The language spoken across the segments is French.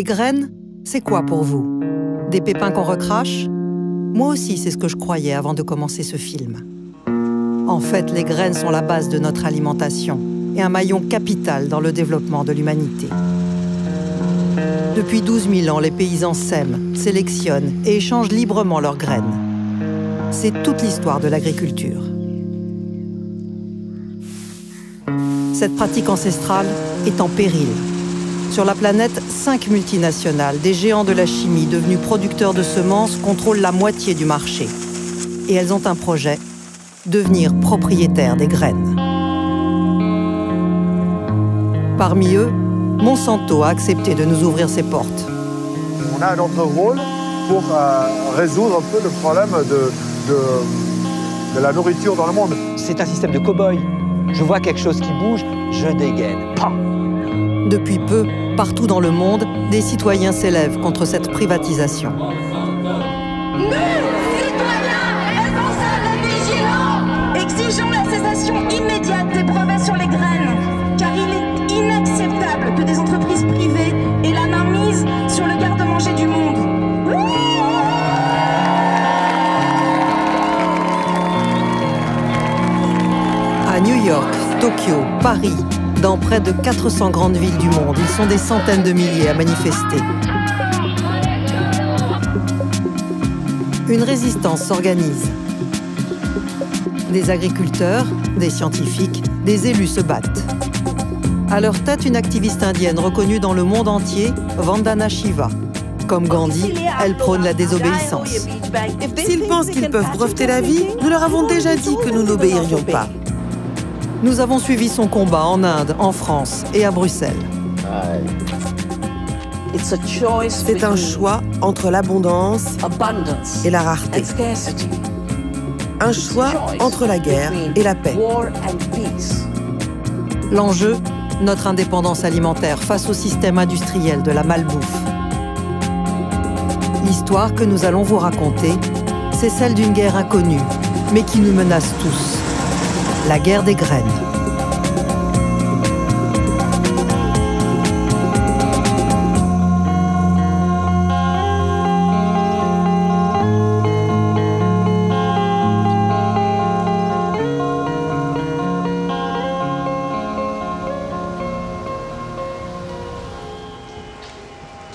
Les graines, c'est quoi pour vous? Des pépins qu'on recrache? Moi aussi, c'est ce que je croyais avant de commencer ce film. En fait, les graines sont la base de notre alimentation et un maillon capital dans le développement de l'humanité. Depuis 12 000 ans, les paysans sèment, sélectionnent et échangent librement leurs graines. C'est toute l'histoire de l'agriculture. Cette pratique ancestrale est en péril. Sur la planète, 5 multinationales, des géants de la chimie devenus producteurs de semences, contrôlent la moitié du marché. Et elles ont un projet, devenir propriétaires des graines. Parmi eux, Monsanto a accepté de nous ouvrir ses portes. On a notre rôle pour résoudre un peu le problème de la nourriture dans le monde. C'est un système de cow-boy. Je vois quelque chose qui bouge, je dégaine. Pam! Depuis peu, partout dans le monde, des citoyens s'élèvent contre cette privatisation. Nous, citoyens, responsables et vigilants, exigeons la cessation immédiate des brevets sur les graines, car il est inacceptable que des entreprises privées aient la main mise sur le garde-manger du monde. À New York, Tokyo, Paris, dans près de 400 grandes villes du monde, ils sont des centaines de milliers à manifester. Une résistance s'organise. Des agriculteurs, des scientifiques, des élus se battent. À leur tête, une activiste indienne reconnue dans le monde entier, Vandana Shiva. Comme Gandhi, elle prône la désobéissance. S'ils pensent qu'ils peuvent breveter la vie, nous leur avons déjà dit que nous n'obéirions pas. Nous avons suivi son combat en Inde, en France et à Bruxelles. C'est un choix entre l'abondance et la rareté. Un choix entre la guerre et la paix. L'enjeu, notre indépendance alimentaire face au système industriel de la malbouffe. L'histoire que nous allons vous raconter, c'est celle d'une guerre inconnue, mais qui nous menace tous. La guerre des graines.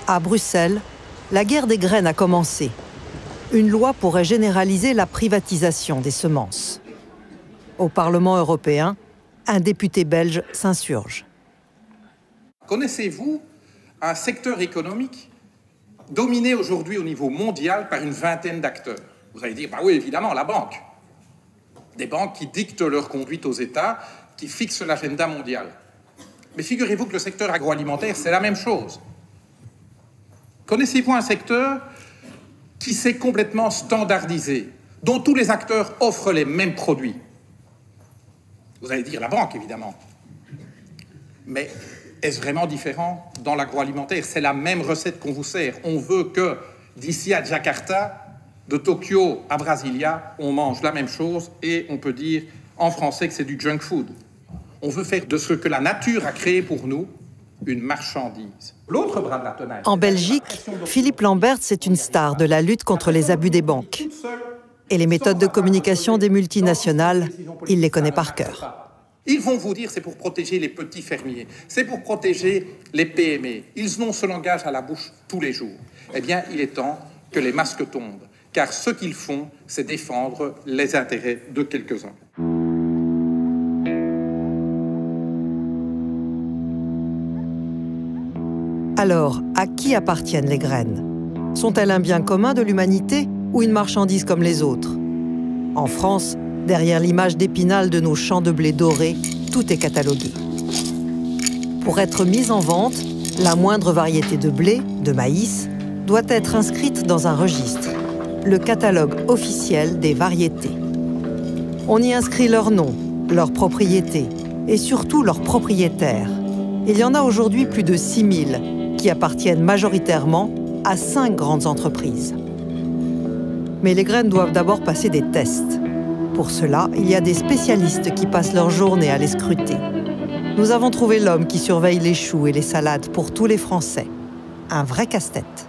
À Bruxelles, la guerre des graines a commencé. Une loi pourrait généraliser la privatisation des semences. Au Parlement européen, un député belge s'insurge. Connaissez-vous un secteur économique dominé aujourd'hui au niveau mondial par une vingtaine d'acteurs? Vous allez dire, bah oui, évidemment, la banque. Des banques qui dictent leur conduite aux États, qui fixent l'agenda mondial. Mais figurez-vous que le secteur agroalimentaire, c'est la même chose. Connaissez-vous un secteur qui s'est complètement standardisé, dont tous les acteurs offrent les mêmes produits? Vous allez dire la banque, évidemment. Mais est-ce vraiment différent dans l'agroalimentaire? C'est la même recette qu'on vous sert. On veut que, d'ici à Jakarta, de Tokyo à Brasilia, on mange la même chose et on peut dire en français que c'est du junk food. On veut faire de ce que la nature a créé pour nous une marchandise. L'autre bras de la tenaille. En Belgique, Philippe Lamberts est une star de la lutte contre les abus des banques. Et les méthodes de communication des multinationales, il les connaît par cœur. Ils vont vous dire c'est pour protéger les petits fermiers, c'est pour protéger les PME. Ils ont ce langage à la bouche tous les jours. Eh bien, il est temps que les masques tombent, car ce qu'ils font, c'est défendre les intérêts de quelques-uns. Alors, à qui appartiennent les graines? Sont-elles un bien commun de l'humanité ou une marchandise comme les autres? En France, derrière l'image d'Épinal de nos champs de blé doré, tout est catalogué. Pour être mise en vente, la moindre variété de blé, de maïs, doit être inscrite dans un registre, le catalogue officiel des variétés. On y inscrit leur nom, leurs propriétés et surtout leurs propriétaires. Il y en a aujourd'hui plus de 6000 qui appartiennent majoritairement à 5 grandes entreprises. Mais les graines doivent d'abord passer des tests. Pour cela, il y a des spécialistes qui passent leur journée à les scruter. Nous avons trouvé l'homme qui surveille les choux et les salades pour tous les Français. un vrai casse-tête.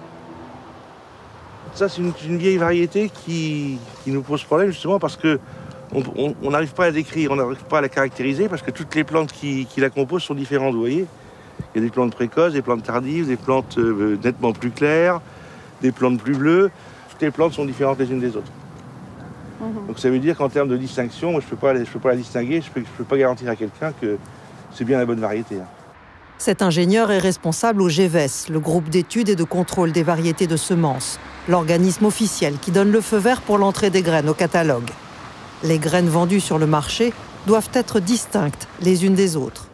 Ça, c'est une vieille variété qui nous pose problème justement parce que on n'arrive pas à la décrire, on n'arrive pas à la caractériser parce que toutes les plantes qui la composent sont différentes, vous voyez. Il y a des plantes précoces, des plantes tardives, des plantes nettement plus claires, des plantes plus bleues. Toutes les plantes sont différentes les unes des autres. Donc ça veut dire qu'en termes de distinction, moi, je ne peux pas la distinguer, je peux pas garantir à quelqu'un que c'est bien la bonne variété. Cet ingénieur est responsable au GEVES, le groupe d'études et de contrôle des variétés de semences, l'organisme officiel qui donne le feu vert pour l'entrée des graines au catalogue. Les graines vendues sur le marché doivent être distinctes les unes des autres.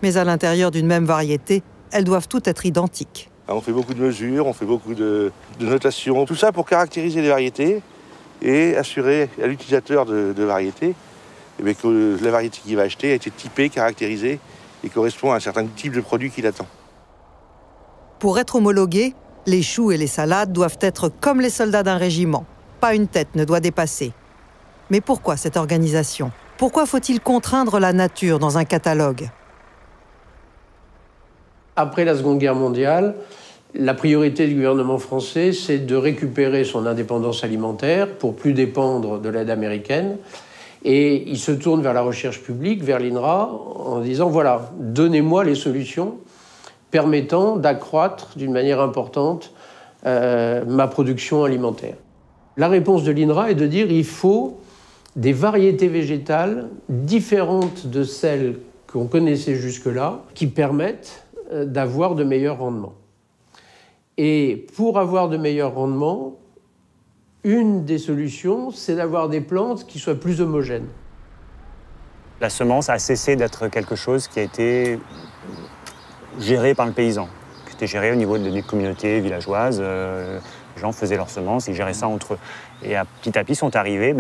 Mais à l'intérieur d'une même variété, elles doivent toutes être identiques. On fait beaucoup de mesures, on fait beaucoup de notations, tout ça pour caractériser les variétés et assurer à l'utilisateur de variétés que la variété qu'il va acheter a été typée, caractérisée et correspond à un certain type de produit qu'il attend. Pour être homologués, les choux et les salades doivent être comme les soldats d'un régiment. Pas une tête ne doit dépasser. Mais pourquoi cette organisation? Pourquoi faut-il contraindre la nature dans un catalogue? Après la Seconde Guerre mondiale, la priorité du gouvernement français, c'est de récupérer son indépendance alimentaire pour plus dépendre de l'aide américaine. Et il se tourne vers la recherche publique, vers l'INRA, en disant, voilà, donnez-moi les solutions permettant d'accroître d'une manière importante ma production alimentaire. La réponse de l'INRA est de dire, il faut des variétés végétales différentes de celles qu'on connaissait jusque-là, qui permettent d'avoir de meilleurs rendements. Et pour avoir de meilleurs rendements, une des solutions, c'est d'avoir des plantes qui soient plus homogènes. La semence a cessé d'être quelque chose qui a été géré par le paysan, qui était géré au niveau des communautés villageoises. Les gens faisaient leurs semences, ils géraient ça entre eux. Et petit à petit sont arrivés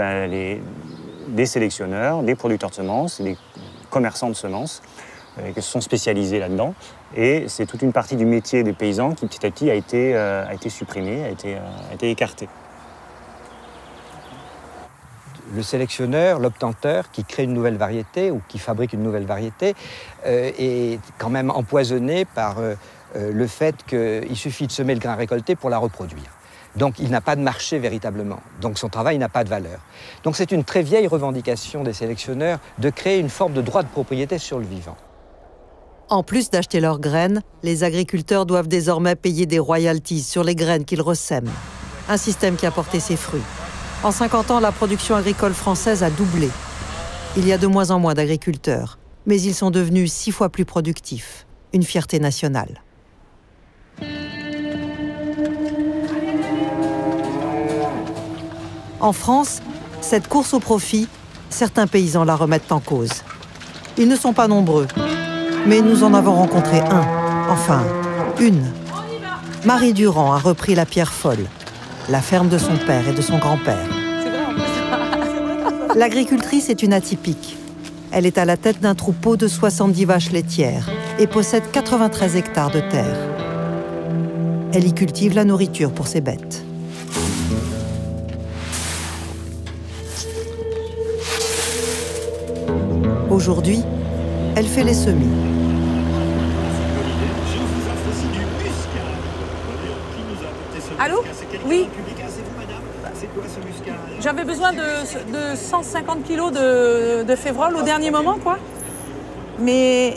des sélectionneurs, des producteurs de semences, des commerçants de semences qui se sont spécialisés là-dedans. Et c'est toute une partie du métier des paysans qui petit à petit a été supprimée, a été écartée. Le sélectionneur, l'obtenteur, qui crée une nouvelle variété ou qui fabrique une nouvelle variété, est quand même empoisonné par le fait qu'il suffit de semer le grain récolté pour la reproduire. Donc il n'a pas de marché véritablement, donc son travail n'a pas de valeur. Donc c'est une très vieille revendication des sélectionneurs de créer une forme de droit de propriété sur le vivant. En plus d'acheter leurs graines, les agriculteurs doivent désormais payer des royalties sur les graines qu'ils ressèment. Un système qui a porté ses fruits. En 50 ans, la production agricole française a doublé. Il y a de moins en moins d'agriculteurs, mais ils sont devenus 6 fois plus productifs. Une fierté nationale. En France, cette course au profit, certains paysans la remettent en cause. Ils ne sont pas nombreux, mais nous en avons rencontré un, enfin, une. Marie Durand a repris la pierre folle, la ferme de son père et de son grand-père. L'agricultrice est une atypique. Elle est à la tête d'un troupeau de 70 vaches laitières et possède 93 hectares de terre. Elle y cultive la nourriture pour ses bêtes. Aujourd'hui, elle fait les semis. Allô? Oui. J'avais besoin de 150 kilos de févrole au dernier moment, quoi. Mais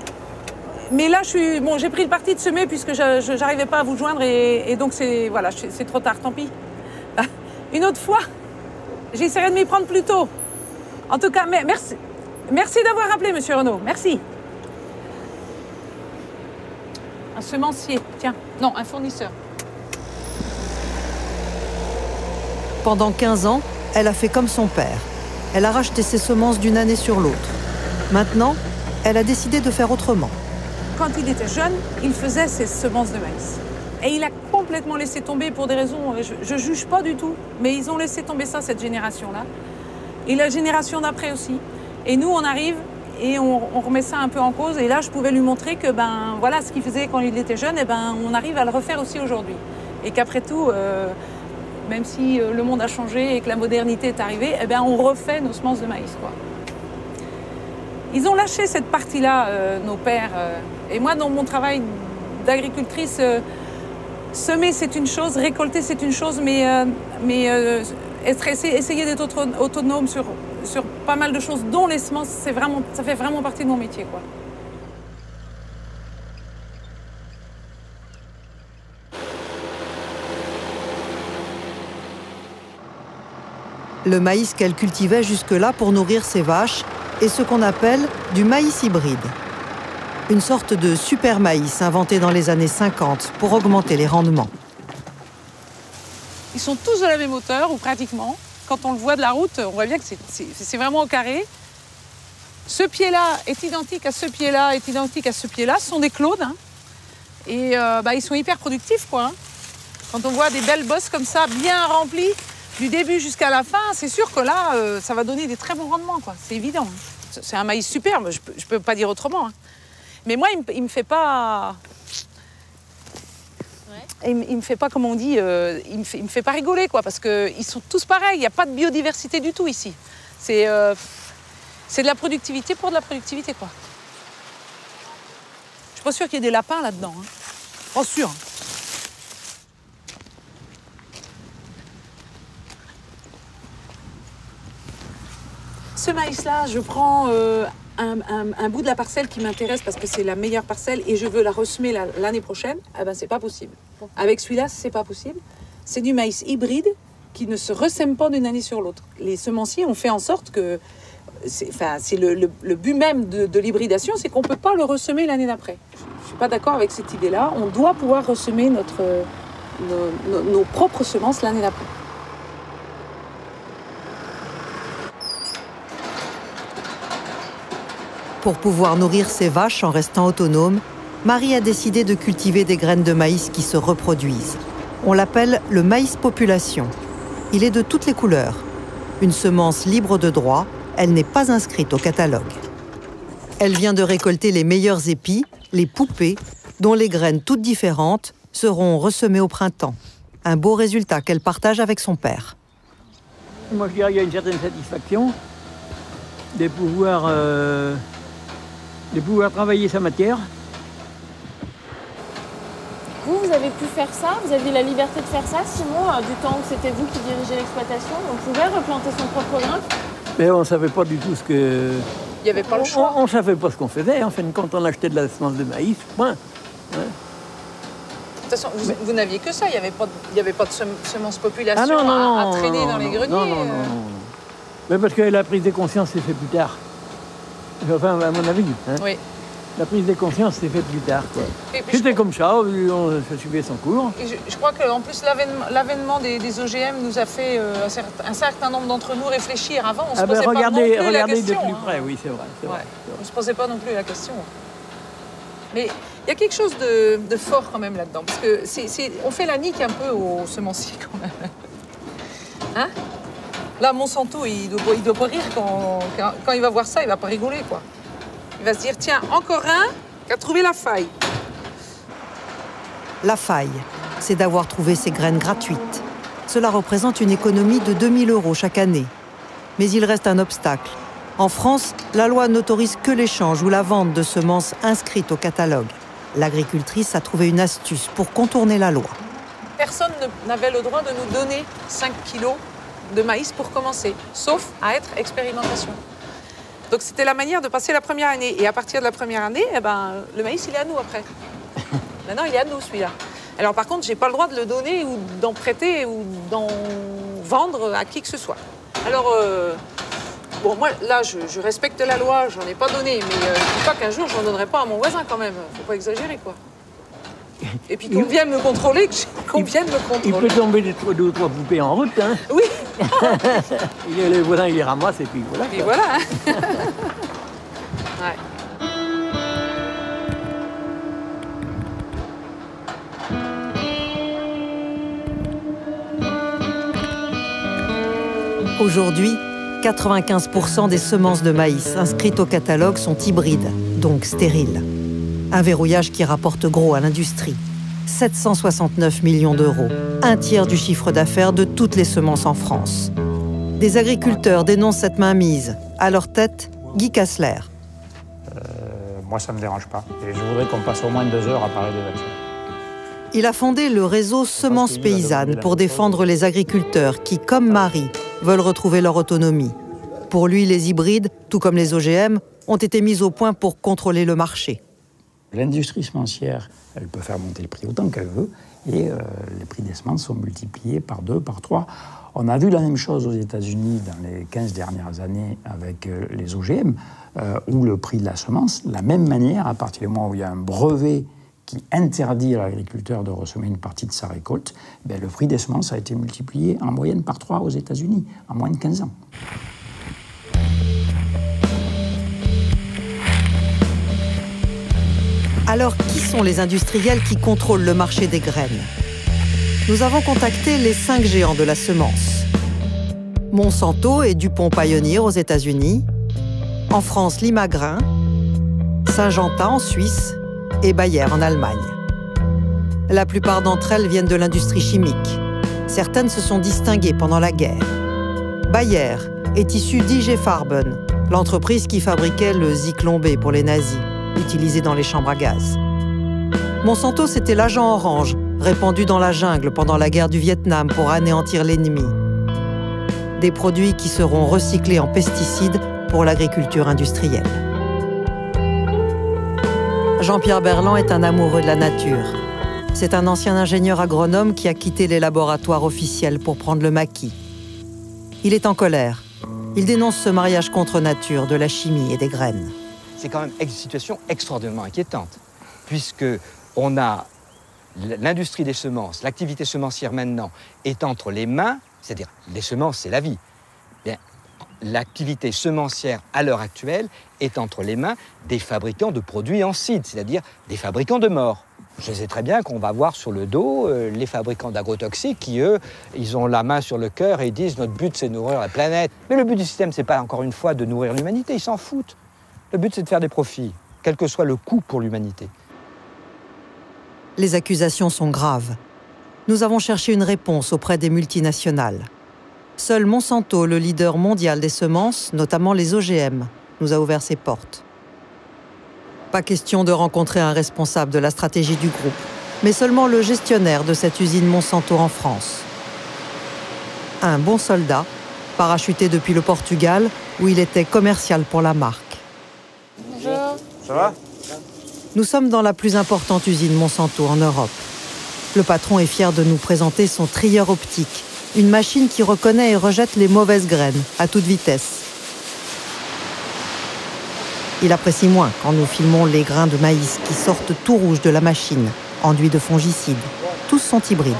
là, j'ai pris le parti de semer puisque je n'arrivais pas à vous joindre et donc c'est trop tard, tant pis. Une autre fois, j'essaierai de m'y prendre plus tôt. En tout cas, merci d'avoir appelé, monsieur Renaud. Merci. Un semencier, tiens. Non, un fournisseur. Pendant 15 ans, elle a fait comme son père. Elle a racheté ses semences d'une année sur l'autre. Maintenant, elle a décidé de faire autrement. Quand il était jeune, il faisait ses semences de maïs. Et il a complètement laissé tomber pour des raisons, je ne juge pas du tout, mais ils ont laissé tomber ça, cette génération-là. Et la génération d'après aussi. Et nous, on arrive et on remet ça un peu en cause. Et là, je pouvais lui montrer que voilà ce qu'il faisait quand il était jeune, on arrive à le refaire aussi aujourd'hui. Et qu'après tout, même si le monde a changé et que la modernité est arrivée, on refait nos semences de maïs, quoi. Ils ont lâché cette partie-là, nos pères. Et moi, dans mon travail d'agricultrice, Semer, c'est une chose, récolter, c'est une chose, mais essayer d'être autonome sur pas mal de choses, dont les semences, ça fait vraiment partie de mon métier, quoi. Le maïs qu'elle cultivait jusque-là pour nourrir ses vaches est ce qu'on appelle du maïs hybride. Une sorte de super maïs inventé dans les années 50 pour augmenter les rendements. Ils sont tous de la même hauteur, ou pratiquement. Quand on le voit de la route, on voit bien que c'est vraiment au carré. Ce pied-là est identique à ce pied-là, est identique à ce pied-là. Ce sont des clones. Hein. Et ils sont hyper productifs, quoi. Hein. Quand on voit des belles bosses comme ça, bien remplies, du début jusqu'à la fin, c'est sûr que là, ça va donner des très bons rendements, quoi. C'est évident. C'est un maïs superbe, je peux pas dire autrement. Hein. Mais moi, il me fait pas... Ouais. Il me fait pas, comme on dit, il me fait pas rigoler, quoi, parce qu'ils sont tous pareils. Il n'y a pas de biodiversité du tout ici. C'est de la productivité pour de la productivité, quoi. Je suis pas sûre qu'il y ait des lapins là-dedans. Hein. Pas sûr. Ce maïs-là, je prends un bout de la parcelle qui m'intéresse parce que c'est la meilleure parcelle et je veux la ressemer l'année prochaine. Ah ben, c'est pas possible. Avec celui-là, c'est pas possible. C'est du maïs hybride qui ne se ressème pas d'une année sur l'autre. Les semenciers ont fait en sorte que... C'est le but même de l'hybridation, c'est qu'on ne peut pas le ressemer l'année d'après. Je ne suis pas d'accord avec cette idée-là. On doit pouvoir ressemer nos propres semences l'année d'après. Pour pouvoir nourrir ses vaches en restant autonome, Marie a décidé de cultiver des graines de maïs qui se reproduisent. On l'appelle le maïs population. Il est de toutes les couleurs. Une semence libre de droit, elle n'est pas inscrite au catalogue. Elle vient de récolter les meilleurs épis, les poupées, dont les graines toutes différentes seront ressemées au printemps. Un beau résultat qu'elle partage avec son père. Moi, je dirais qu'il y a une certaine satisfaction de pouvoir travailler sa matière. Vous avez pu faire ça, vous aviez la liberté de faire ça, sinon, du temps que c'était vous qui dirigez l'exploitation, on pouvait replanter son propre grain. Mais on ne savait pas du tout ce que... Il n'y avait pas le choix. On ne savait pas ce qu'on faisait, en fin de compte, on achetait de la semence de maïs, point. Ouais. De toute façon, vous n'aviez que ça, il n'y avait pas de semence population à traîner dans les greniers. Non. Mais parce que la prise de conscience s'est faite plus tard. Enfin, à mon avis. Hein. Oui. La prise de conscience s'est faite plus tard. C'était comme ça, ça suivait son cours. Et je crois qu'en plus, l'avènement des OGM nous a fait un certain nombre d'entre nous réfléchir. Avant, on ne se posait pas non plus la question. De plus près, oui, c'est vrai. On ne se posait pas non plus la question. Mais il y a quelque chose de fort quand même là-dedans. Parce que on fait la nique un peu aux semenciers quand même. Hein? Là, Monsanto, il doit pas rire quand il va voir ça, il va pas rigoler, quoi. Il va se dire, tiens, encore un qui a trouvé la faille. La faille, c'est d'avoir trouvé ces graines gratuites. Cela représente une économie de 2 000 € chaque année. Mais il reste un obstacle. En France, la loi n'autorise que l'échange ou la vente de semences inscrites au catalogue. L'agricultrice a trouvé une astuce pour contourner la loi. Personne n'avait le droit de nous donner 5 kilos de maïs pour commencer, sauf à être expérimentation. Donc c'était la manière de passer la première année. Et à partir de la première année, le maïs, il est à nous après. Maintenant, il est à nous, celui-là. Alors par contre, je n'ai pas le droit de le donner ou d'en prêter ou d'en vendre à qui que ce soit. Alors, bon, moi, là, je respecte la loi, j'en ai pas donné, mais je ne dis pas qu'un jour, je n'en donnerai pas à mon voisin quand même. Faut pas exagérer, quoi. Et puis qu'on vienne me contrôler, Il peut tomber deux ou trois poupées en route, hein. Oui. Le voisin, il les ramasse et puis voilà. Et voilà. Ouais. Aujourd'hui, 95% des semences de maïs inscrites au catalogue sont hybrides, donc stériles. Un verrouillage qui rapporte gros à l'industrie. 769 millions d'euros, un tiers du chiffre d'affaires de toutes les semences en France. Des agriculteurs dénoncent cette mainmise. À leur tête, Guy Kassler. Moi, ça ne me dérange pas. Et je voudrais qu'on passe au moins 2 heures à parler de là-dessus. Il a fondé le réseau Semences Paysannes pour défendre les agriculteurs qui, comme Marie, veulent retrouver leur autonomie. Pour lui, les hybrides, tout comme les OGM, ont été mis au point pour contrôler le marché. L'industrie semencière, elle peut faire monter le prix autant qu'elle veut, et les prix des semences sont multipliés par 2, par 3. On a vu la même chose aux États-Unis dans les 15 dernières années avec les OGM, où le prix de la semence, de la même manière, à partir du moment où il y a un brevet qui interdit à l'agriculteur de ressemer une partie de sa récolte, ben, le prix des semences a été multiplié en moyenne par 3 aux États-Unis, en moins de 15 ans. Alors, qui sont les industriels qui contrôlent le marché des graines? Nous avons contacté les 5 géants de la semence. Monsanto et DuPont Pioneer aux États-Unis, en France Limagrain, Syngenta en Suisse et Bayer en Allemagne. La plupart d'entre elles viennent de l'industrie chimique. Certaines se sont distinguées pendant la guerre. Bayer est issue d'IG Farben, l'entreprise qui fabriquait le Zyklon B pour les nazis, utilisé dans les chambres à gaz. Monsanto, c'était l'agent orange, répandu dans la jungle pendant la guerre du Vietnam pour anéantir l'ennemi. Des produits qui seront recyclés en pesticides pour l'agriculture industrielle. Jean-Pierre Berland est un amoureux de la nature. C'est un ancien ingénieur agronome qui a quitté les laboratoires officiels pour prendre le maquis. Il est en colère. Il dénonce ce mariage contre nature de la chimie et des graines. C'est quand même une situation extraordinairement inquiétante, puisque on a l'industrie des semences, l'activité semencière maintenant est entre les mains, c'est-à-dire les semences, c'est la vie. L'activité semencière à l'heure actuelle est entre les mains des fabricants de produits en seed, c'est-à-dire des fabricants de morts. Je sais très bien qu'on va voir sur le dos les fabricants d'agrotoxiques qui, eux, ils ont la main sur le cœur et ils disent « notre but, c'est de nourrir la planète ». Mais le but du système, c'est pas encore une fois de nourrir l'humanité, ils s'en foutent. Le but, c'est de faire des profits, quel que soit le coût pour l'humanité. Les accusations sont graves. Nous avons cherché une réponse auprès des multinationales. Seul Monsanto, le leader mondial des semences, notamment les OGM, nous a ouvert ses portes. Pas question de rencontrer un responsable de la stratégie du groupe, mais seulement le gestionnaire de cette usine Monsanto en France. Un bon soldat, parachuté depuis le Portugal, où il était commercial pour la marque. Bonjour. Ça va? Nous sommes dans la plus importante usine Monsanto en Europe. Le patron est fier de nous présenter son trieur optique, une machine qui reconnaît et rejette les mauvaises graines à toute vitesse. Il apprécie moins quand nous filmons les grains de maïs qui sortent tout rouges de la machine, enduits de fongicides. Tous sont hybrides.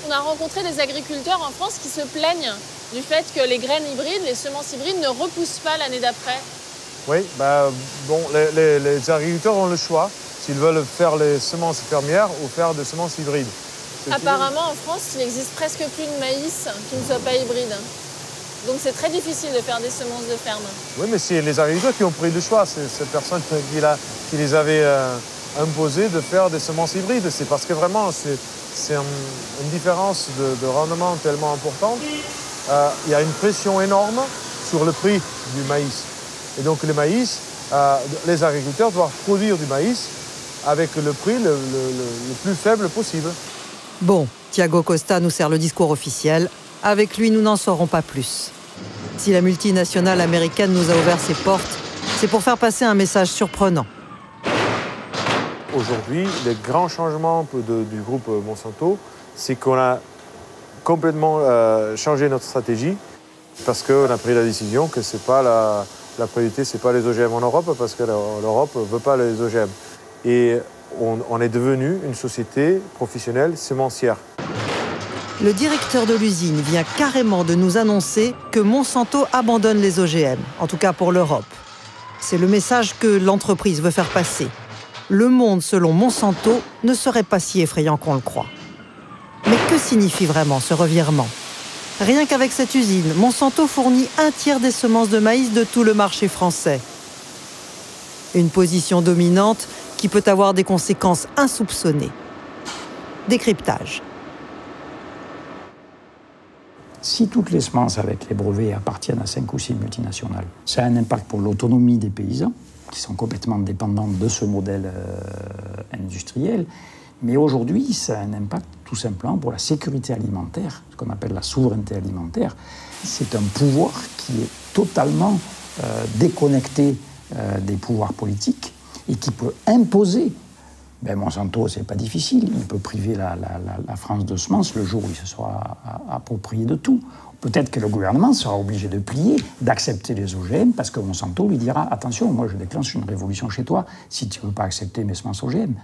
On a rencontré des agriculteurs en France qui se plaignent du fait que les graines hybrides, les semences hybrides ne repoussent pas l'année d'après. Oui, les agriculteurs ont le choix s'ils veulent faire les semences fermières ou faire des semences hybrides. Apparemment, en France, il n'existe presque plus de maïs qui ne soit pas hybride. Donc c'est très difficile de faire des semences de ferme. Oui, mais c'est les agriculteurs qui ont pris le choix. C'est cette personne qui les avait imposé de faire des semences hybrides. C'est parce que vraiment, c'est une différence de rendement tellement importante. Il y a une pression énorme sur le prix du maïs. Et donc le maïs, les agriculteurs doivent produire du maïs avec le prix le plus faible possible. Bon, Thiago Costa nous sert le discours officiel. Avec lui, nous n'en saurons pas plus. Si la multinationale américaine nous a ouvert ses portes, c'est pour faire passer un message surprenant. Aujourd'hui, le grand changement du groupe Monsanto, c'est qu'on a complètement changé notre stratégie parce qu'on a pris la décision que c'est pas la priorité, c'est pas les OGM en Europe parce que l'Europe ne veut pas les OGM. Et on est devenu une société professionnelle sémencière. Le directeur de l'usine vient carrément de nous annoncer que Monsanto abandonne les OGM, en tout cas pour l'Europe. C'est le message que l'entreprise veut faire passer. Le monde, selon Monsanto, ne serait pas si effrayant qu'on le croit. Mais que signifie vraiment ce revirement? Rien qu'avec cette usine, Monsanto fournit 1/3 des semences de maïs de tout le marché français. Une position dominante qui peut avoir des conséquences insoupçonnées. Décryptage. Si toutes les semences avec les brevets appartiennent à 5 ou 6 multinationales, ça a un impact pour l'autonomie des paysans, qui sont complètement dépendants de ce modèle industriel, Mais aujourd'hui, ça a un impact tout simplement pour la sécurité alimentaire, ce qu'on appelle la souveraineté alimentaire. C'est un pouvoir qui est totalement déconnecté des pouvoirs politiques et qui peut imposer. Monsanto, c'est pas difficile. Il peut priver la France de semences le jour où il se sera approprié de tout. Peut-être que le gouvernement sera obligé de plier, d'accepter les OGM, parce que Monsanto lui dira « Attention, moi je déclenche une révolution chez toi si tu ne veux pas accepter mes semences OGM. »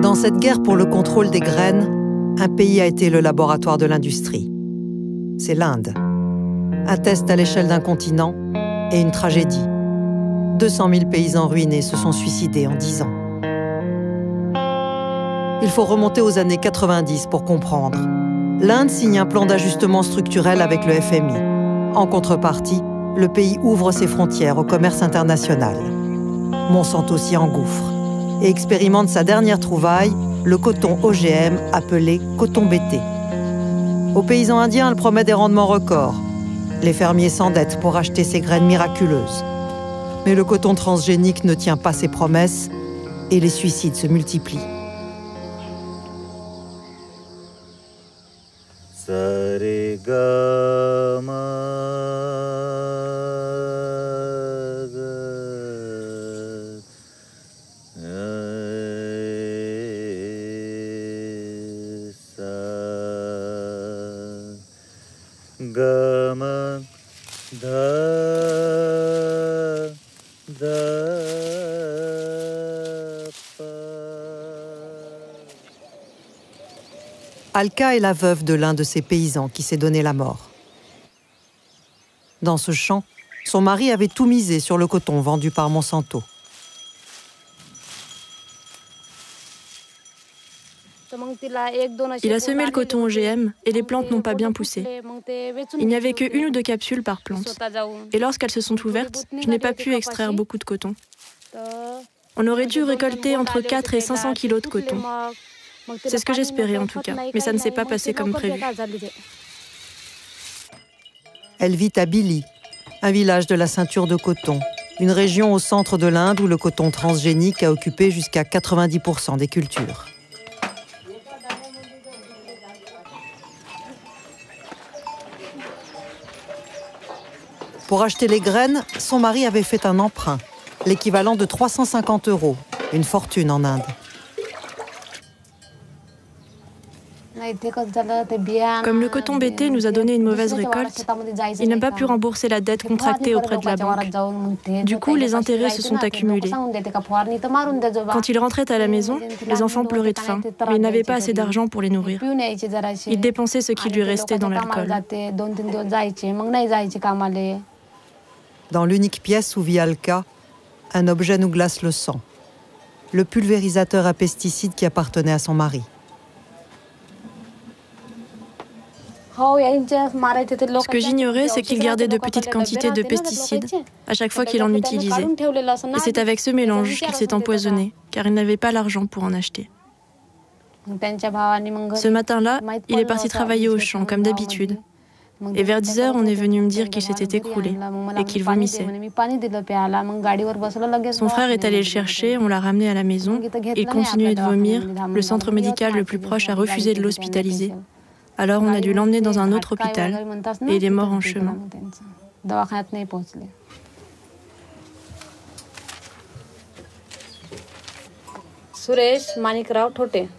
Dans cette guerre pour le contrôle des graines, un pays a été le laboratoire de l'industrie. C'est l'Inde. Un test à l'échelle d'un continent et une tragédie. 200 000 paysans ruinés se sont suicidés en 10 ans. Il faut remonter aux années 90 pour comprendre. L'Inde signe un plan d'ajustement structurel avec le FMI. En contrepartie, le pays ouvre ses frontières au commerce international. Monsanto s'y engouffre et expérimente sa dernière trouvaille, le coton OGM appelé coton BT. Aux paysans indiens, elle promet des rendements records. Les fermiers s'endettent pour acheter ces graines miraculeuses. Mais le coton transgénique ne tient pas ses promesses et les suicides se multiplient. Alka est la veuve de l'un de ces paysans qui s'est donné la mort. Dans ce champ, son mari avait tout misé sur le coton vendu par Monsanto. Il a semé le coton OGM et les plantes n'ont pas bien poussé. Il n'y avait que 1 ou 2 capsules par plante. Et lorsqu'elles se sont ouvertes, je n'ai pas pu extraire beaucoup de coton. On aurait dû récolter entre 4 et 500 kilos de coton. C'est ce que j'espérais en tout cas, mais ça ne s'est pas passé comme prévu. Elle vit à Billi, un village de la ceinture de coton, une région au centre de l'Inde où le coton transgénique a occupé jusqu'à 90% des cultures. Pour acheter les graines, son mari avait fait un emprunt, l'équivalent de 350 €, une fortune en Inde. Comme le coton BT nous a donné une mauvaise récolte, il n'a pas pu rembourser la dette contractée auprès de la banque. Du coup, les intérêts se sont accumulés. Quand il rentrait à la maison, les enfants pleuraient de faim, mais il n'avait pas assez d'argent pour les nourrir. Il dépensait ce qui lui restait dans l'alcool. Dans l'unique pièce où vit Alka, un objet nous glace le sang. Le pulvérisateur à pesticides qui appartenait à son mari. Ce que j'ignorais, c'est qu'il gardait de petites quantités de pesticides à chaque fois qu'il en utilisait. Et c'est avec ce mélange qu'il s'est empoisonné, car il n'avait pas l'argent pour en acheter. Ce matin-là, il est parti travailler au champ, comme d'habitude. Et vers 10 h, on est venu me dire qu'il s'était écroulé et qu'il vomissait. Son frère est allé le chercher, on l'a ramené à la maison. Il continuait de vomir. Le centre médical le plus proche a refusé de l'hospitaliser. Alors on a dû l'emmener dans un autre hôpital et il est mort en chemin.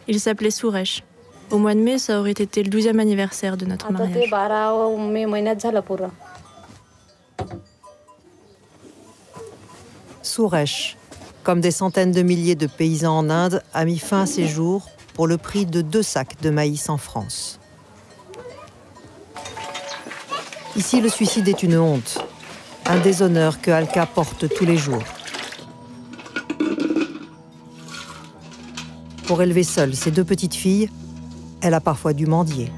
Il s'appelait Suresh. Au mois de mai, ça aurait été le 12e anniversaire de notre mariage. Suresh, comme des centaines de milliers de paysans en Inde, a mis fin à ses jours pour le prix de 2 sacs de maïs en France. Ici, le suicide est une honte, un déshonneur que Alka porte tous les jours. Pour élever seule ses 2 petites filles, elle a parfois dû mendier.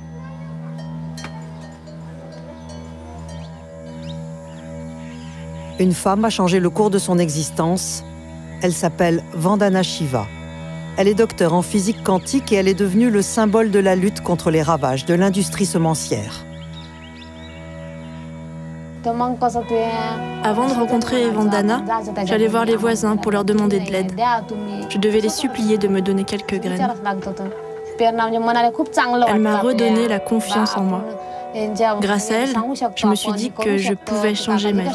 Une femme a changé le cours de son existence Elle s'appelle Vandana Shiva. Elle est docteure en physique quantique et elle est devenue le symbole de la lutte contre les ravages de l'industrie semencière. Avant de rencontrer Vandana, j'allais voir les voisins pour leur demander de l'aide. Je devais les supplier de me donner quelques graines. Elle m'a redonné la confiance en moi. Grâce à elle, je me suis dit que je pouvais changer ma vie.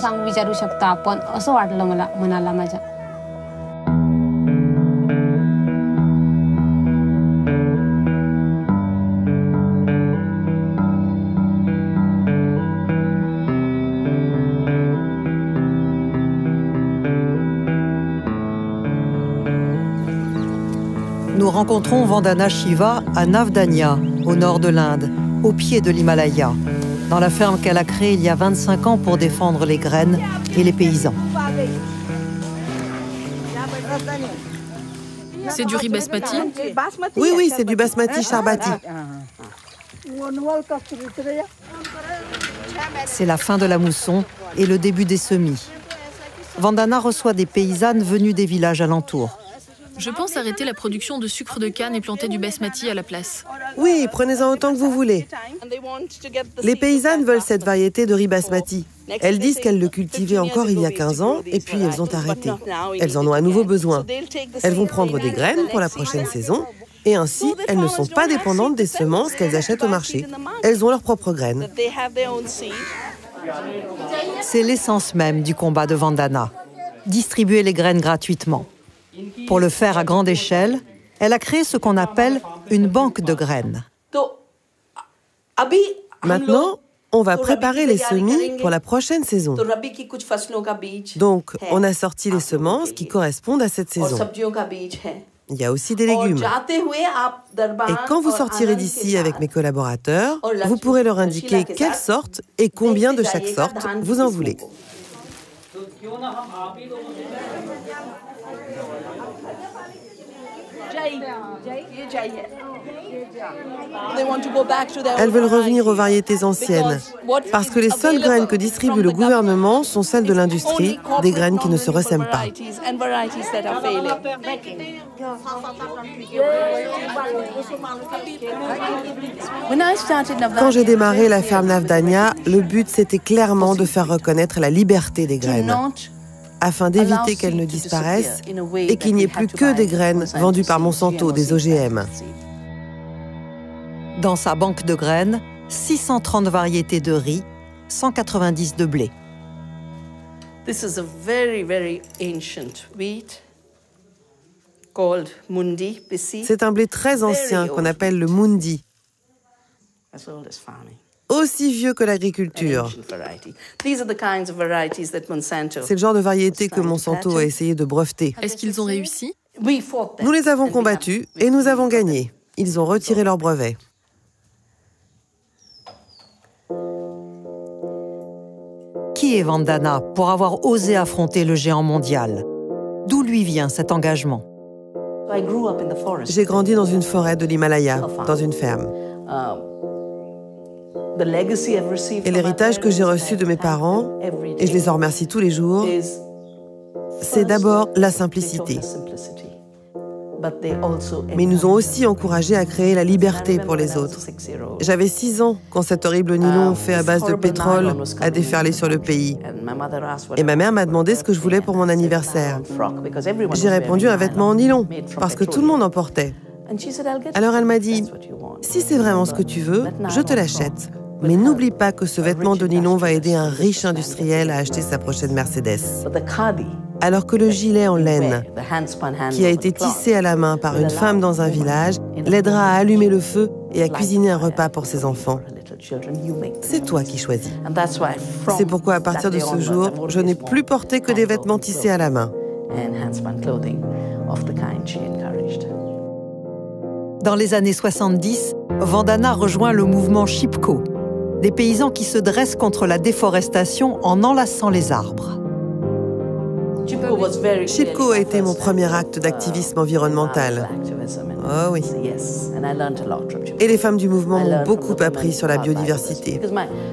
Nous rencontrons Vandana Shiva à Navdanya, au nord de l'Inde, au pied de l'Himalaya, dans la ferme qu'elle a créée il y a 25 ans pour défendre les graines et les paysans. C'est du riz basmati? Oui, c'est du basmati charbati. C'est la fin de la mousson et le début des semis. Vandana reçoit des paysannes venues des villages alentours. Je pense arrêter la production de sucre de canne et planter du basmati à la place. Oui, prenez-en autant que vous voulez. Les paysannes veulent cette variété de riz basmati. Elles disent qu'elles le cultivaient encore il y a 15 ans et puis elles ont arrêté. Elles en ont à nouveau besoin. Elles vont prendre des graines pour la prochaine saison et ainsi, elles ne sont pas dépendantes des semences qu'elles achètent au marché. Elles ont leurs propres graines. C'est l'essence même du combat de Vandana, distribuer les graines gratuitement. Pour le faire à grande échelle, elle a créé ce qu'on appelle une banque de graines. Maintenant, on va préparer les semis pour la prochaine saison. Donc, on a sorti les semences qui correspondent à cette saison. Il y a aussi des légumes. Et quand vous sortirez d'ici avec mes collaborateurs, vous pourrez leur indiquer quelle sorte et combien de chaque sorte vous en voulez. Elles veulent revenir aux variétés anciennes, parce que les seules graines que distribue le gouvernement sont celles de l'industrie, des graines qui ne se ressèment pas. Quand j'ai démarré la ferme Navdanya, le but c'était clairement de faire reconnaître la liberté des graines, afin d'éviter qu'elles ne disparaissent et qu'il n'y ait plus que des graines vendues par Monsanto, des OGM. Dans sa banque de graines, 630 variétés de riz, 190 de blé. C'est un blé très ancien qu'on appelle le mundi, aussi vieux que l'agriculture. C'est le genre de variété que Monsanto a essayé de breveter. Est-ce qu'ils ont réussi? Nous les avons combattus et nous avons gagné. Ils ont retiré leur brevet. Qui est Vandana pour avoir osé affronter le géant mondial? D'où lui vient cet engagement? J'ai grandi dans une forêt de l'Himalaya, dans une ferme. Et l'héritage que j'ai reçu de mes parents, et je les en remercie tous les jours, c'est d'abord la simplicité. Mais ils nous ont aussi encouragés à créer la liberté pour les autres. J'avais 6 ans quand cet horrible nylon fait à base de pétrole a déferlé sur le pays. Et ma mère m'a demandé ce que je voulais pour mon anniversaire. J'ai répondu un vêtement en nylon, parce que tout le monde en portait. Alors elle m'a dit, si c'est vraiment ce que tu veux, je te l'achète. Mais n'oublie pas que ce vêtement de nylon va aider un riche industriel à acheter sa prochaine Mercedes. Alors que le gilet en laine, qui a été tissé à la main par une femme dans un village, l'aidera à allumer le feu et à cuisiner un repas pour ses enfants. C'est toi qui choisis. C'est pourquoi à partir de ce jour, je n'ai plus porté que des vêtements tissés à la main. Dans les années 70, Vandana rejoint le mouvement Chipko, des paysans qui se dressent contre la déforestation en enlaçant les arbres. Chipko a été mon premier acte d'activisme environnemental. Oh oui. Et les femmes du mouvement m'ont beaucoup appris sur la biodiversité.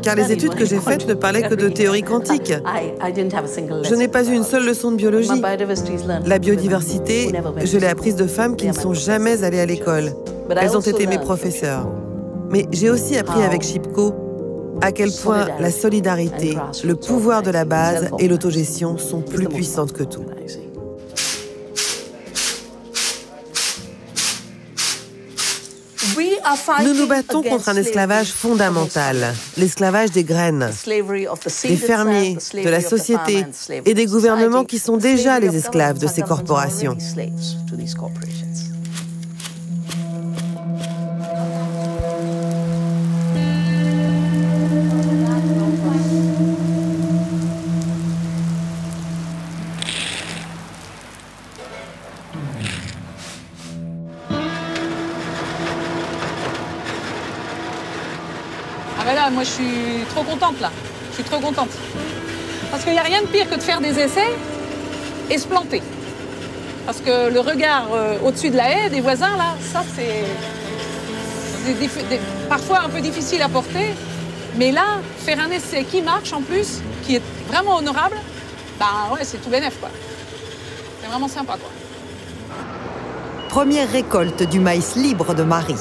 Car les études que j'ai faites ne parlaient que de théorie quantique. Je n'ai pas eu une seule leçon de biologie. La biodiversité, je l'ai apprise de femmes qui ne sont jamais allées à l'école. Elles ont été mes professeurs. Mais j'ai aussi appris avec Chipko à quel point la solidarité, le pouvoir de la base et l'autogestion sont plus puissantes que tout. Nous nous battons contre un esclavage fondamental, l'esclavage des graines, des fermiers, de la société et des gouvernements qui sont déjà les esclaves de ces corporations. Moi, je suis trop contente, là. Je suis trop contente. Parce qu'il n'y a rien de pire que de faire des essais et se planter. Parce que le regard au-dessus de la haie des voisins, là, ça, c'est parfois un peu difficile à porter. Mais là, faire un essai qui marche, en plus, qui est vraiment honorable, ben ouais, c'est tout bénef, quoi. C'est vraiment sympa, quoi. Première récolte du maïs libre de Marie.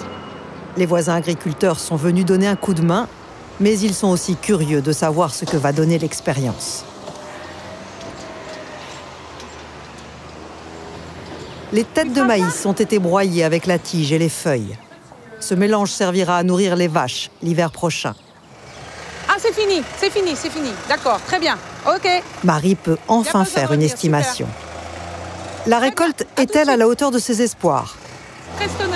Les voisins agriculteurs sont venus donner un coup de main, mais ils sont aussi curieux de savoir ce que va donner l'expérience. Les têtes de maïs ont été broyées avec la tige et les feuilles. Ce mélange servira à nourrir les vaches l'hiver prochain. Ah, c'est fini, c'est fini, c'est fini. D'accord, très bien. OK. Marie peut enfin faire une estimation. Super. La récolte est-elle à la hauteur de ses espoirs? 13 tonnes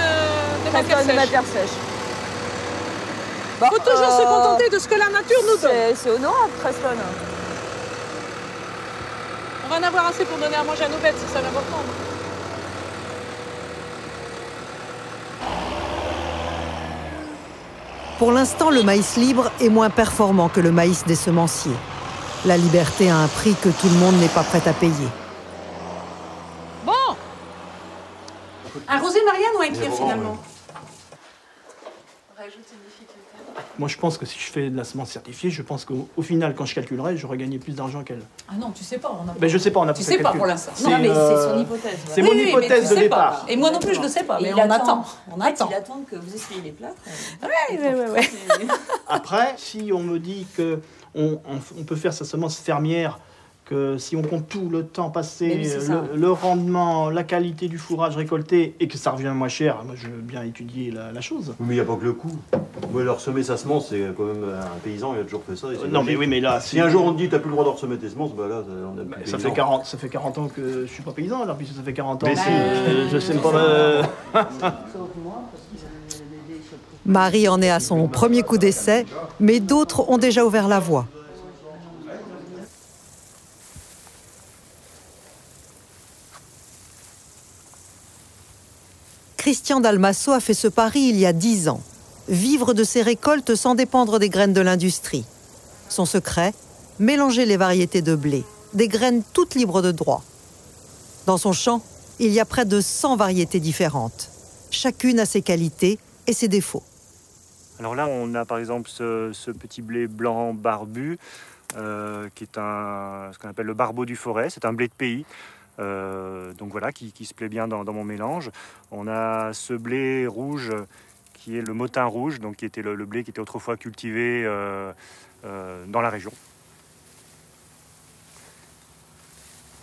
de matière sèche. Il faut toujours se contenter de ce que la nature nous donne. C'est honorable, 13 tonnes. On va en avoir assez pour donner à manger à nos bêtes, c'est ça l'important. Pour l'instant, le maïs libre est moins performant que le maïs des semenciers. La liberté a un prix que tout le monde n'est pas prêt à payer. Bon. Un rosé Marianne ou un Clear finalement? Moi, je pense que si je fais de la semence certifiée, je pense qu'au final, quand je calculerai, j'aurais gagné plus d'argent qu'elle. Ah non, tu sais pas. On a... Ben, je sais pas, on a tu sais pas pour l'instant. Non, mais c'est son hypothèse. C'est mon hypothèse de départ. Et moi non plus, je ne sais pas, mais on attend. On attend. Il attend que vous essayez les plâtres. Ouais. Après, si on me dit qu'on peut faire sa semence fermière, que si on compte tout le temps passé, le rendement, la qualité du fourrage récolté et que ça revient moins cher, moi je veux bien étudier la chose. Oui, mais il n'y a pas que le coût. Moi, leur semer sa semence, c'est quand même un paysan, il a toujours fait ça. Non, mais oui, mais là... Si un jour on te dit tu n'as plus le droit de ressemer tes semences, bah là, on a plus ça fait 40 ans que je ne suis pas paysan, alors puisque ça fait 40 ans mais que je sème pas... Marie en est à son premier coup d'essai, mais d'autres ont déjà ouvert la voie. Christian Dalmasso a fait ce pari il y a 10 ans. Vivre de ses récoltes sans dépendre des graines de l'industrie. Son secret, mélanger les variétés de blé, des graines toutes libres de droit. Dans son champ, il y a près de 100 variétés différentes. Chacune a ses qualités et ses défauts. Alors là, on a par exemple ce petit blé blanc barbu, qui est ce qu'on appelle le barbeau du forêt. C'est un blé de pays. Donc voilà, qui se plaît bien dans mon mélange. On a ce blé rouge qui est le motin rouge, donc qui était le blé qui était autrefois cultivé dans la région.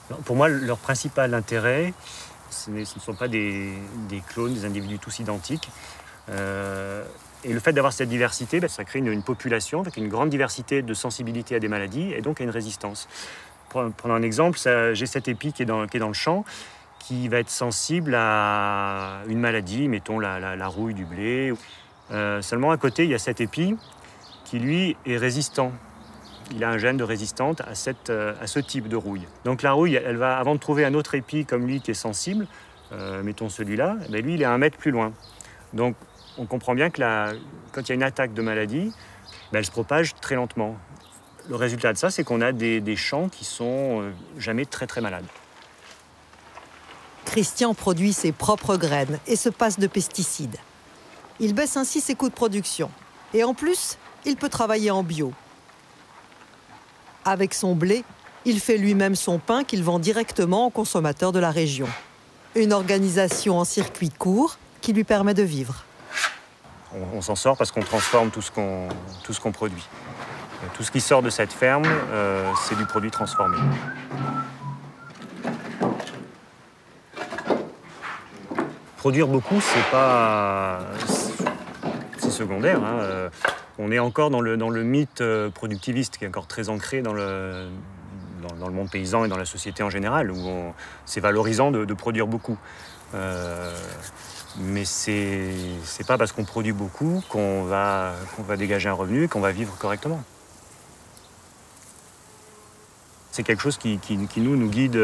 Alors, pour moi, leur principal intérêt, ce ne sont pas des clones, des individus tous identiques. Et le fait d'avoir cette diversité, ça crée une population avec une grande diversité de sensibilité à des maladies et donc à une résistance. Pour prendre un exemple, j'ai cet épi qui est dans le champ, qui va être sensible à une maladie, mettons la rouille du blé. Seulement à côté, il y a cet épi qui, lui, est résistant. Il a un gène de résistante à ce type de rouille. Donc la rouille, elle va, avant de trouver un autre épi comme lui qui est sensible, mettons celui-là, ben lui, il est à 1 mètre plus loin. Donc on comprend bien que quand il y a une attaque de maladie, ben elle se propage très lentement. Le résultat de ça, c'est qu'on a des champs qui sont jamais très très malades. Christian produit ses propres graines et se passe de pesticides. Il baisse ainsi ses coûts de production. Et en plus, il peut travailler en bio. Avec son blé, il fait lui-même son pain qu'il vend directement aux consommateurs de la région. Une organisation en circuit court qui lui permet de vivre. On s'en sort parce qu'on transforme tout ce qu'on produit. Tout ce qui sort de cette ferme, c'est du produit transformé. Produire beaucoup, c'est secondaire. Hein. On est encore dans le mythe productiviste qui est encore très ancré dans le monde paysan et dans la société en général, où c'est valorisant de produire beaucoup. Mais c'est pas parce qu'on produit beaucoup qu'on va dégager un revenu et qu'on va vivre correctement. C'est quelque chose qui nous guide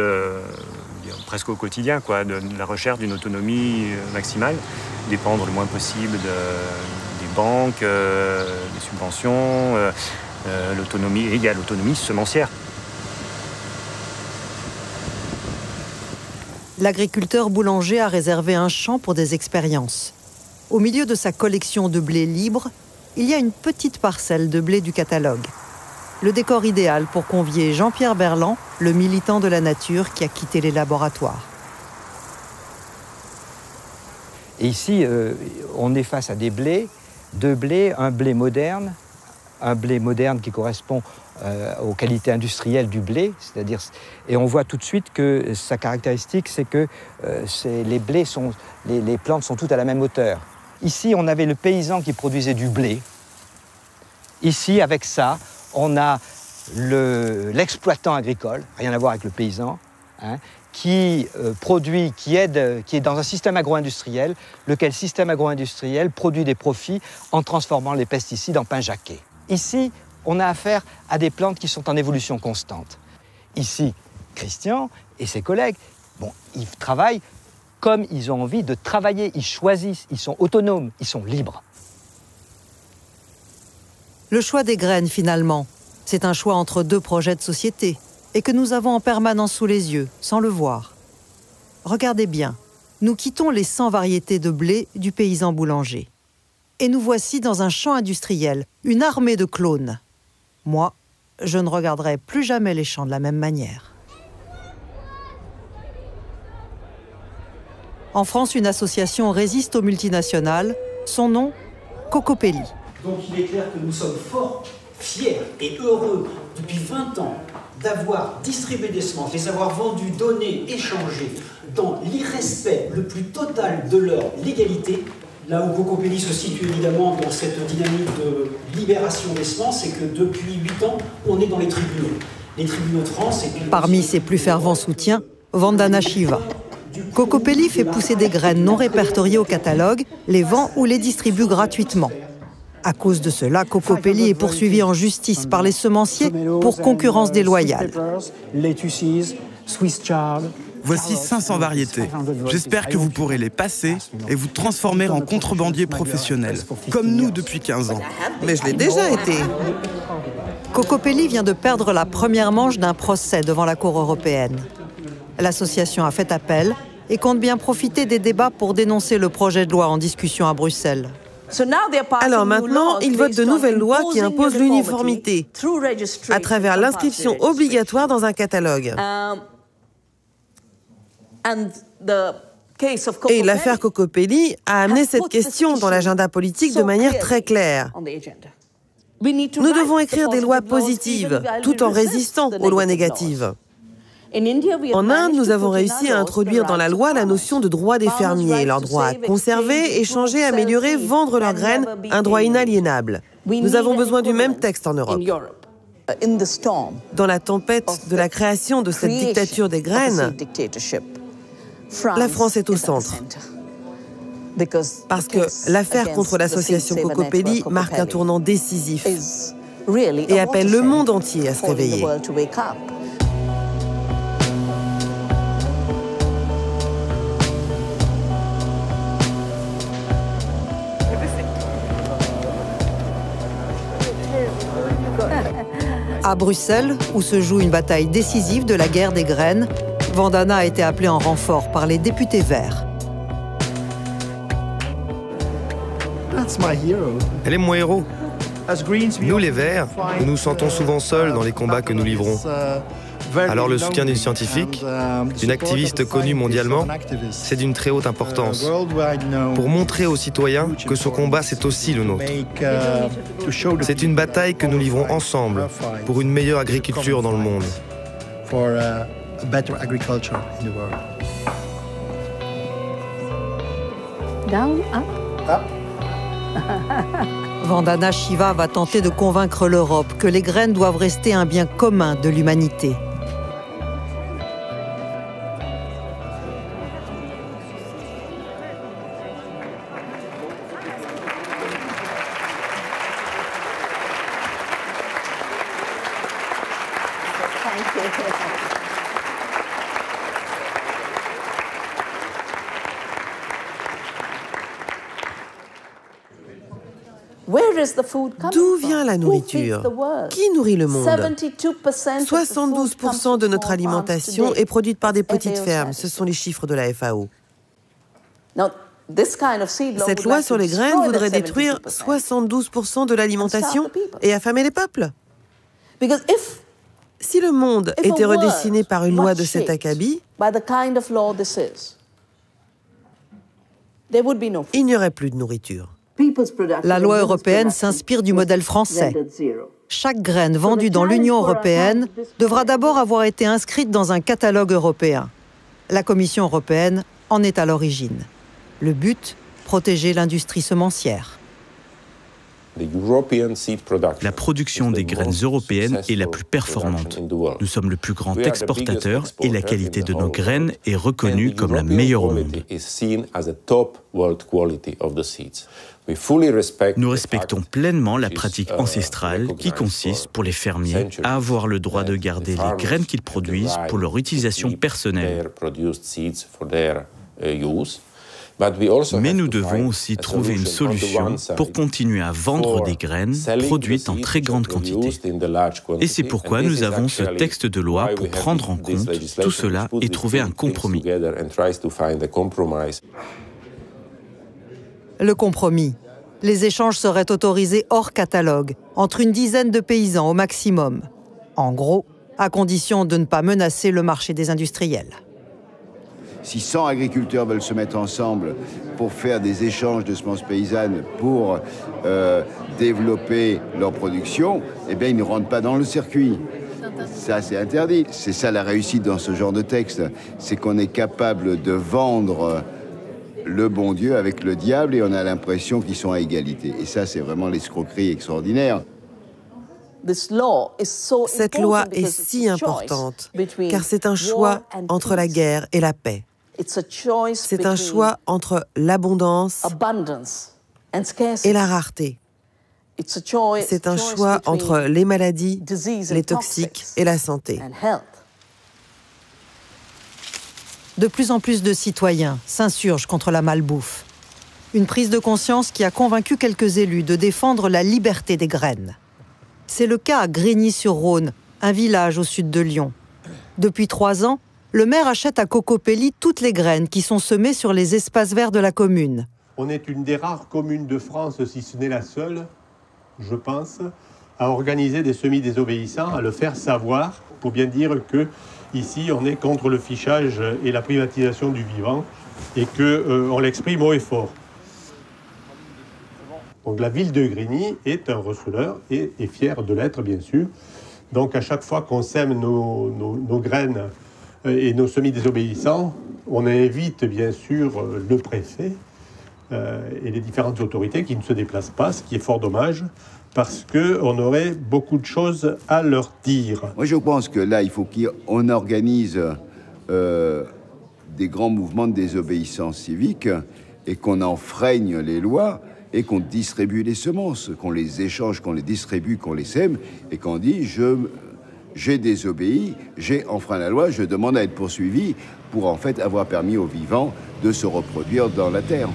presque au quotidien, quoi, de la recherche d'une autonomie maximale, dépendre le moins possible des banques, des subventions, l'autonomie égale l'autonomie semencière. L'agriculteur boulanger a réservé un champ pour des expériences. Au milieu de sa collection de blé libre, il y a une petite parcelle de blé du catalogue. Le décor idéal pour convier Jean-Pierre Berland, le militant de la nature qui a quitté les laboratoires. Et ici, on est face à deux blés, un blé moderne qui correspond aux qualités industrielles du blé, c'est-à-dire, et on voit tout de suite que sa caractéristique, c'est que les plantes sont toutes à la même hauteur. Ici, on avait le paysan qui produisait du blé. Ici, avec ça, on a l'exploitant agricole, rien à voir avec le paysan, hein, qui produit, qui est dans un système agro-industriel, lequel système agro-industriel produit des profits en transformant les pesticides en pain jaqué. Ici, on a affaire à des plantes qui sont en évolution constante. Ici, Christian et ses collègues, ils travaillent comme ils ont envie de travailler, ils choisissent, ils sont autonomes, ils sont libres. Le choix des graines, finalement, c'est un choix entre deux projets de société et que nous avons en permanence sous les yeux, sans le voir. Regardez bien, nous quittons les 100 variétés de blé du paysan boulanger. Et nous voici dans un champ industriel, une armée de clones. Moi, je ne regarderai plus jamais les champs de la même manière. En France, une association résiste aux multinationales. Son nom, Cocopelli. Donc il est clair que nous sommes fort fiers et heureux depuis 20 ans d'avoir distribué des semences, les avoir vendues, données, échangées dans l'irrespect le plus total de leur légalité. Là où Cocopelli se situe évidemment dans cette dynamique de libération des semences, c'est que depuis 8 ans, on est dans les tribunaux. Les tribunaux de France... Parmi ses plus fervents soutiens, Vandana Shiva. Cocopelli fait pousser des graines non répertoriées au catalogue, les vend ou les distribue gratuitement. À cause de cela, Cocopelli est poursuivi en justice par les semenciers pour concurrence déloyale. Voici 500 variétés. J'espère que vous pourrez les passer et vous transformer en contrebandier professionnel, comme nous depuis 15 ans. Mais je l'ai déjà été. Cocopelli vient de perdre la première manche d'un procès devant la Cour européenne. L'association a fait appel et compte bien profiter des débats pour dénoncer le projet de loi en discussion à Bruxelles. Alors maintenant, ils votent de nouvelles lois qui imposent l'uniformité à travers l'inscription obligatoire dans un catalogue. Et l'affaire Cocopelli a amené cette question dans l'agenda politique de manière très claire. Nous devons écrire des lois positives, tout en résistant aux lois négatives. En Inde, nous avons réussi à introduire dans la loi la notion de droit des fermiers, leur droit à conserver, échanger, améliorer, vendre leurs graines, un droit inaliénable. Nous avons besoin du même texte en Europe. Dans la tempête de la création de cette dictature des graines, la France est au centre. Parce que l'affaire contre l'association Cocopelli marque un tournant décisif et appelle le monde entier à se réveiller. À Bruxelles, où se joue une bataille décisive de la guerre des graines, Vandana a été appelée en renfort par les députés verts. Elle est mon héros. Nous, les Verts, nous nous sentons souvent seuls dans les combats que nous livrons. Alors le soutien d'une scientifique, d'une activiste connue mondialement, c'est d'une très haute importance. Pour montrer aux citoyens que ce combat, c'est aussi le nôtre. C'est une bataille que nous livrons ensemble pour une meilleure agriculture dans le monde. Down, up. Vandana Shiva va tenter de convaincre l'Europe que les graines doivent rester un bien commun de l'humanité. D'où vient la nourriture? Qui nourrit le monde? 72% de notre alimentation est produite par des petites fermes. Ce sont les chiffres de la FAO. Cette loi sur les graines voudrait détruire 72% de l'alimentation et affamer les peuples. Si le monde était redessiné par une loi de cet acabit, il n'y aurait plus de nourriture. La loi européenne s'inspire du modèle français. Chaque graine vendue dans l'Union européenne devra d'abord avoir été inscrite dans un catalogue européen. La Commission européenne en est à l'origine. Le but, protéger l'industrie semencière. La production des graines européennes est la plus performante. Nous sommes le plus grand exportateur et la qualité de nos graines est reconnue comme la meilleure au monde. Nous respectons pleinement la pratique ancestrale qui consiste pour les fermiers à avoir le droit de garder les graines qu'ils produisent pour leur utilisation personnelle. Mais nous devons aussi trouver une solution pour continuer à vendre des graines produites en très grande quantité. Et c'est pourquoi nous avons ce texte de loi pour prendre en compte tout cela et trouver un compromis. Le compromis. Les échanges seraient autorisés hors catalogue, entre une dizaine de paysans au maximum. En gros, à condition de ne pas menacer le marché des industriels. Si 100 agriculteurs veulent se mettre ensemble pour faire des échanges de semences paysannes pour développer leur production, eh bien, ils ne rentrent pas dans le circuit. Ça, c'est interdit. C'est ça la réussite dans ce genre de texte. C'est qu'on est capable de vendre le bon Dieu avec le diable et on a l'impression qu'ils sont à égalité. Et ça, c'est vraiment l'escroquerie extraordinaire. Cette loi est si importante car c'est un choix entre la guerre et la paix. C'est un choix entre l'abondance et la rareté. C'est un choix entre les maladies, les toxiques et la santé. De plus en plus de citoyens s'insurgent contre la malbouffe. Une prise de conscience qui a convaincu quelques élus de défendre la liberté des graines. C'est le cas à Grigny-sur-Rhône, un village au sud de Lyon. Depuis 3 ans, le maire achète à Cocopelli toutes les graines qui sont semées sur les espaces verts de la commune. On est une des rares communes de France, si ce n'est la seule, je pense, à organiser des semis désobéissants, à le faire savoir, pour bien dire que ici on est contre le fichage et la privatisation du vivant et qu'on l'exprime haut et fort. Donc la ville de Grigny est un receleur et est fière de l'être, bien sûr. Donc à chaque fois qu'on sème nos graines et nos semis désobéissants, on invite bien sûr le préfet et les différentes autorités qui ne se déplacent pas, ce qui est fort dommage, parce qu'on aurait beaucoup de choses à leur dire. Moi je pense que là, il faut qu'on organise des grands mouvements de désobéissance civique et qu'on enfreigne les lois et qu'on distribue les semences, qu'on les échange, qu'on les distribue, qu'on les sème, et qu'on dit j'ai désobéi, j'ai enfreint la loi, je demande à être poursuivi pour en fait avoir permis aux vivants de se reproduire dans la terre.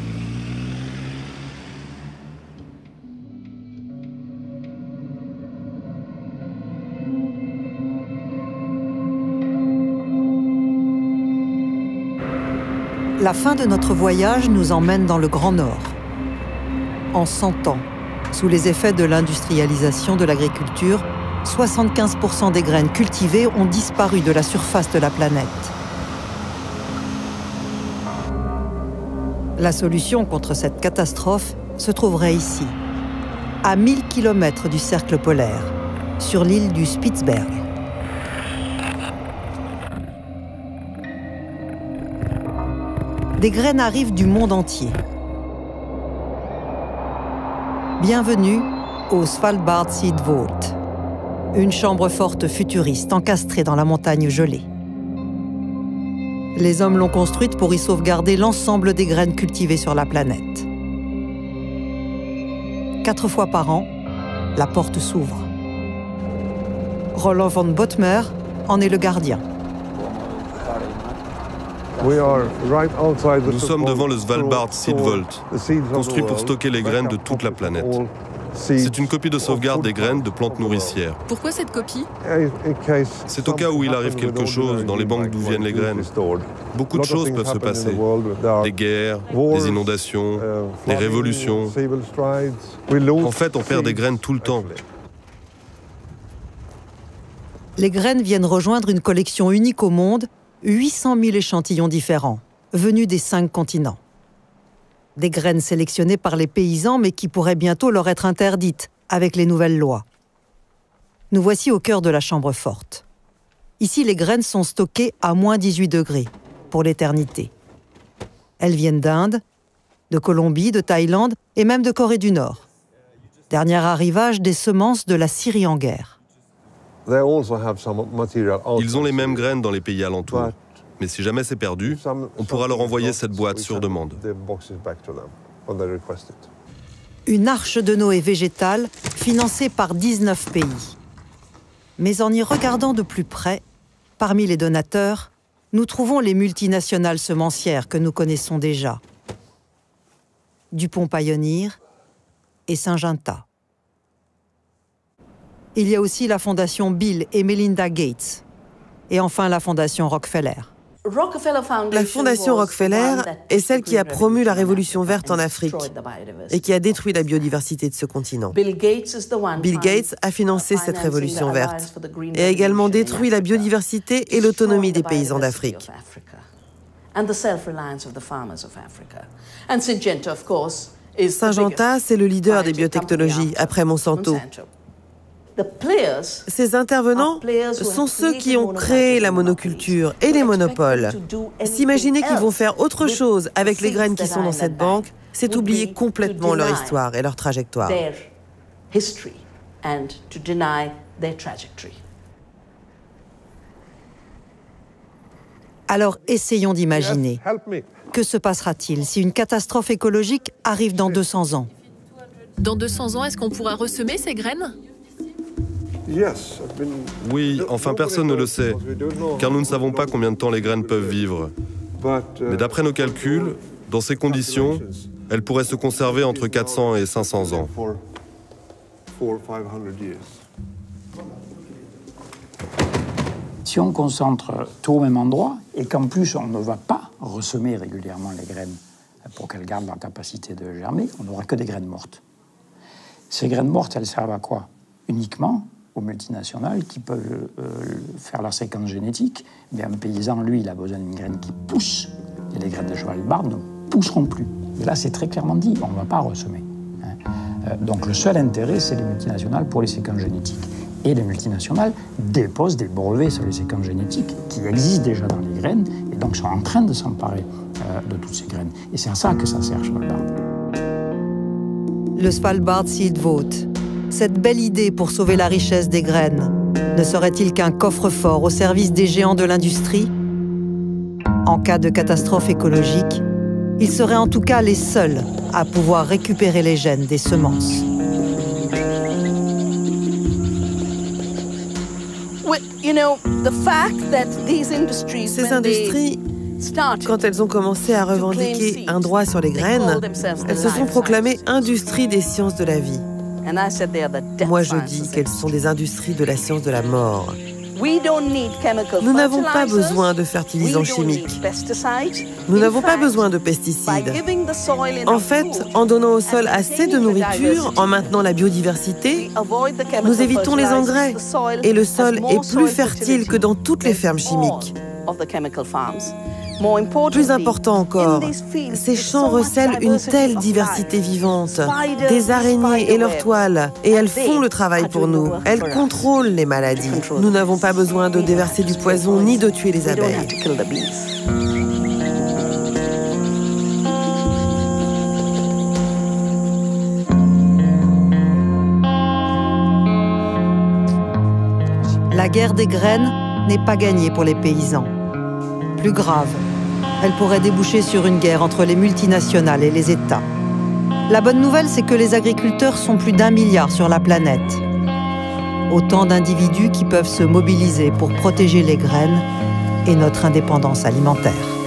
La fin de notre voyage nous emmène dans le Grand Nord. En 100 ans, sous les effets de l'industrialisation de l'agriculture, 75% des graines cultivées ont disparu de la surface de la planète. La solution contre cette catastrophe se trouverait ici, à 1000 km du cercle polaire, sur l'île du Spitzberg. Des graines arrivent du monde entier. Bienvenue au Svalbard Seed Vault, une chambre forte futuriste encastrée dans la montagne gelée. Les hommes l'ont construite pour y sauvegarder l'ensemble des graines cultivées sur la planète. 4 fois par an, la porte s'ouvre. Roland von Bottmer en est le gardien. Nous sommes devant le Svalbard Seed Vault, construit pour stocker les graines de toute la planète. C'est une copie de sauvegarde des graines de plantes nourricières. Pourquoi cette copie? C'est au cas où il arrive quelque chose dans les banques d'où viennent les graines. Beaucoup de choses peuvent se passer. Des guerres, des inondations, des révolutions. En fait, on perd des graines tout le temps. Les graines viennent rejoindre une collection unique au monde, 800 000 échantillons différents, venus des 5 continents. Des graines sélectionnées par les paysans, mais qui pourraient bientôt leur être interdites avec les nouvelles lois. Nous voici au cœur de la chambre forte. Ici, les graines sont stockées à moins 18 degrés, pour l'éternité. Elles viennent d'Inde, de Colombie, de Thaïlande et même de Corée du Nord. Dernier arrivage des semences de la Syrie en guerre. Ils ont les mêmes graines dans les pays alentours. Mais si jamais c'est perdu, on pourra leur envoyer cette boîte sur demande. Une arche de Noé végétale financée par 19 pays. Mais en y regardant de plus près, parmi les donateurs, nous trouvons les multinationales semencières que nous connaissons déjà. DuPont Pioneer et Syngenta. Il y a aussi la fondation Bill et Melinda Gates. Et enfin la fondation Rockefeller. La fondation Rockefeller est celle qui a promu la révolution verte en Afrique et qui a détruit la biodiversité de ce continent. Bill Gates a financé cette révolution verte et a également détruit la biodiversité et l'autonomie des paysans d'Afrique. Syngenta, c'est le leader des biotechnologies après Monsanto. Ces intervenants sont ceux qui ont créé la monoculture et les monopoles. S'imaginer qu'ils vont faire autre chose avec les graines qui sont dans cette banque, c'est oublier complètement leur histoire et leur trajectoire. Alors essayons d'imaginer. Que se passera-t-il si une catastrophe écologique arrive dans 200 ans? Dans 200 ans, est-ce qu'on pourra ressemer ces graines? Oui, enfin personne ne le sait, car nous ne savons pas combien de temps les graines peuvent vivre. Mais d'après nos calculs, dans ces conditions, elles pourraient se conserver entre 400 et 500 ans. Si on concentre tout au même endroit et qu'en plus on ne va pas ressemer régulièrement les graines pour qu'elles gardent leur capacité de germer, on n'aura que des graines mortes. Ces graines mortes, elles servent à quoi? Uniquement aux multinationales qui peuvent faire leur séquence génétique. Mais un paysan, lui, il a besoin d'une graine qui pousse. Et les graines de Svalbard ne pousseront plus. Et là, c'est très clairement dit, on ne va pas ressemer. Donc le seul intérêt, c'est les multinationales pour les séquences génétiques. Et les multinationales déposent des brevets sur les séquences génétiques qui existent déjà dans les graines et donc sont en train de s'emparer de toutes ces graines. Et c'est à ça que ça sert, Svalbard. Le Svalbard Seed Vault. Cette belle idée pour sauver la richesse des graines, ne serait-il qu'un coffre-fort au service des géants de l'industrie? En cas de catastrophe écologique, ils seraient en tout cas les seuls à pouvoir récupérer les gènes des semences. Ces industries, quand elles ont commencé à revendiquer un droit sur les graines, elles se sont proclamées industries des sciences de la vie. Moi, je dis qu'elles sont des industries de la science de la mort. Nous n'avons pas besoin de fertilisants chimiques. Nous n'avons pas besoin de pesticides. En fait, en donnant au sol assez de nourriture, en maintenant la biodiversité, nous évitons les engrais et le sol est plus fertile que dans toutes les fermes chimiques. Plus important encore, ces champs recèlent une telle diversité vivante, des araignées et leurs toiles, et elles font le travail pour nous. Elles contrôlent les maladies. Nous n'avons pas besoin de déverser du poison ni de tuer les abeilles. La guerre des graines n'est pas gagnée pour les paysans. Plus grave, elle pourrait déboucher sur une guerre entre les multinationales et les États. La bonne nouvelle, c'est que les agriculteurs sont plus d'1 milliard sur la planète. Autant d'individus qui peuvent se mobiliser pour protéger les graines et notre indépendance alimentaire.